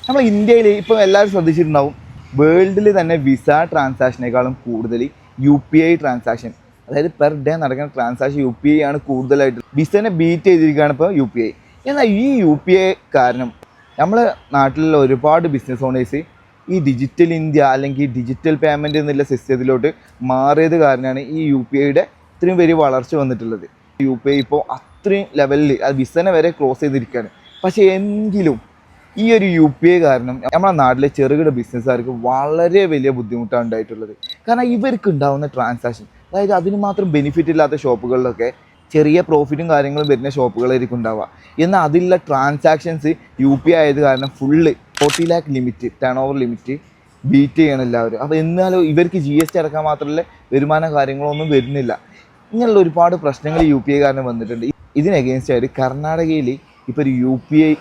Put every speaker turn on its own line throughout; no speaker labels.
നമ്മൾ ഇന്ത്യയിൽ ഇപ്പോൾ എല്ലാവരും ശ്രദ്ധിച്ചിട്ടുണ്ടാവും, വേൾഡിൽ തന്നെ വിസ ട്രാൻസാക്ഷനേക്കാളും കൂടുതൽ UPI ട്രാൻസാക്ഷൻ, അതായത് പെർ ഡേ നടക്കുന്ന ട്രാൻസാക്ഷൻ UPI ആണ് കൂടുതലായിട്ട്. വിസനെ ബീറ്റ് ചെയ്തിരിക്കുകയാണ് ഇപ്പോൾ UPI. എന്നാൽ ഈ UPI കാരണം നമ്മളെ നാട്ടിലുള്ള ഒരുപാട് ബിസിനസ് ഓണേഴ്സ് ഈ ഡിജിറ്റൽ ഇന്ത്യ അല്ലെങ്കിൽ ഡിജിറ്റൽ പേയ്മെൻറ്റ് എന്നുള്ള സിസ്റ്റത്തിലോട്ട് മാറിയത് കാരണമാണ് ഈ UPIയുടെ ഇത്രയും വലിയ വളർച്ച വന്നിട്ടുള്ളത്. UPI ഇപ്പോൾ അത്രയും ലെവലിൽ അത് വിസനെ വരെ ക്ലോസ് ചെയ്തിരിക്കുകയാണ്. പക്ഷേ എങ്കിലും ഈ ഒരു UPI കാരണം നമ്മുടെ നാട്ടിലെ ചെറുകിട ബിസിനസ്സുകാർക്ക് വളരെ വലിയ ബുദ്ധിമുട്ടാണ് ഉണ്ടായിട്ടുള്ളത്. കാരണം ഇവർക്ക് ഉണ്ടാകുന്ന ട്രാൻസാക്ഷൻ, അതായത് അതിന് മാത്രം ബെനിഫിറ്റ് ഇല്ലാത്ത ഷോപ്പുകളിലൊക്കെ ചെറിയ പ്രോഫിറ്റും കാര്യങ്ങളും വരുന്ന ഷോപ്പുകളായിരിക്കും ഉണ്ടാവുക. എന്നാൽ അതിലുള്ള ട്രാൻസാക്ഷൻസ് UPI ആയത് കാരണം full 40 lakh limit, turn over limit beat ചെയ്യണം എല്ലാവരും. അപ്പോൾ എന്നാലും ഇവർക്ക് GST അടക്കാൻ മാത്രമല്ല വരുമാന കാര്യങ്ങളൊന്നും വരുന്നില്ല. ഇങ്ങനെയുള്ള ഒരുപാട് പ്രശ്നങ്ങൾ UPI കാരണം വന്നിട്ടുണ്ട്. ഇതിന് അഗെയിൻസ്റ്റ് ആയിട്ട് കർണാടകയിൽ ഇപ്പോൾ ഒരു UPI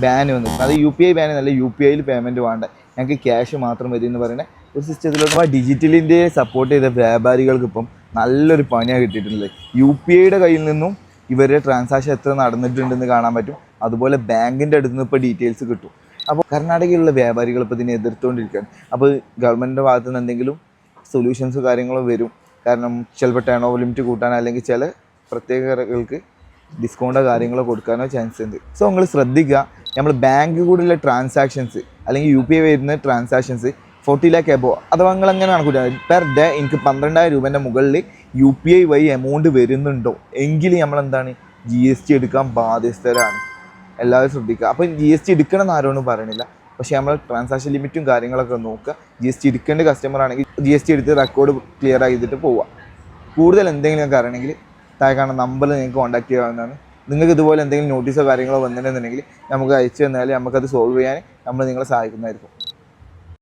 ബാൻ വന്നിട്ടുണ്ട്. അത് UPI ബാൻ എന്നല്ല, UPIയിൽ പേയ്മെൻറ്റ് വേണ്ട, ഞങ്ങൾക്ക് ക്യാഷ് മാത്രം മതി എന്ന് പറയുന്ന ഒരു സിസ്റ്റത്തിലോട്ട്. അപ്പോൾ ഡിജിറ്റൽ ഇന്ത്യയെ സപ്പോർട്ട് ചെയ്ത വ്യാപാരികൾക്ക് ഇപ്പം നല്ലൊരു പണിയാണ് കിട്ടിയിട്ടുള്ളത്. UPIയുടെ കയ്യിൽ നിന്നും ഇവരുടെ ട്രാൻസാക്ഷൻ എത്ര നടന്നിട്ടുണ്ടെന്ന് കാണാൻ പറ്റും. അതുപോലെ ബാങ്കിൻ്റെ അടുത്ത് നിന്ന് ഇപ്പോൾ ഡീറ്റെയിൽസ് കിട്ടും. അപ്പോൾ കർണാടകയിലുള്ള വ്യാപാരികൾ ഇപ്പോൾ ഇതിനെ എതിർത്തുകൊണ്ടിരിക്കുകയാണ്. അപ്പോൾ ഗവൺമെൻറ്റിൻ്റെ ഭാഗത്തു നിന്ന് എന്തെങ്കിലും സൊല്യൂഷൻസ് കാര്യങ്ങളും വരും. കാരണം ചിലപ്പോൾ ടേൺ ഓവർ ലിമിറ്റ് കൂട്ടാനോ അല്ലെങ്കിൽ ചില പ്രത്യേക കടകൾക്ക് ഡിസ്കൗണ്ടോ കാര്യങ്ങളോ കൊടുക്കാനോ ചാൻസ് ഉണ്ട്. സോ നിങ്ങൾ ശ്രദ്ധിക്കുക, നമ്മൾ ബാങ്ക് കൂടെയുള്ള ട്രാൻസാക്ഷൻസ് അല്ലെങ്കിൽ UPI വരുന്ന ട്രാൻസാക്ഷൻസ് 40 lakh എബോവ് അഥവാ നിങ്ങൾ എങ്ങനെ കണക്കൂല, പെർ ഡേ എനിക്ക് 12,000 രൂപേൻ്റെ മുകളിൽ UPI വഴി എമൗണ്ട് വരുന്നുണ്ടോ എങ്കിൽ നമ്മളെന്താണ് GST എടുക്കാൻ ബാധ്യസ്ഥരാണ്. എല്ലാവരും ശ്രദ്ധിക്കുക. അപ്പോൾ GST എടുക്കണം എന്ന് ആരോടും പറയണില്ല, പക്ഷേ നമ്മൾ ട്രാൻസാക്ഷൻ ലിമിറ്റും കാര്യങ്ങളൊക്കെ നോക്കുക. GST എടുക്കേണ്ട കസ്റ്റമർ ആണെങ്കിൽ GST എടുത്ത് റെക്കോർഡ് ക്ലിയർ ആക്കിയിട്ട് പോവുക. കൂടുതൽ എന്തെങ്കിലും നിങ്ങൾക്ക് അറിയണമെങ്കിൽ താഴെ കാണുന്ന നമ്പറിൽ നിങ്ങൾക്ക് കോൺടാക്ട് ചെയ്യാവുന്നതാണ്. നിങ്ങൾക്ക് ഇതുപോലെ എന്തെങ്കിലും നോട്ടീസോ കാര്യങ്ങളോ വന്നിട്ടുണ്ടെന്നുണ്ടെങ്കിൽ നമുക്ക് അയച്ചു തന്നാൽ നമുക്കത് സോൾവ് ചെയ്യാൻ നമ്മൾ നിങ്ങളെ സഹായിക്കുന്നതായിരിക്കും.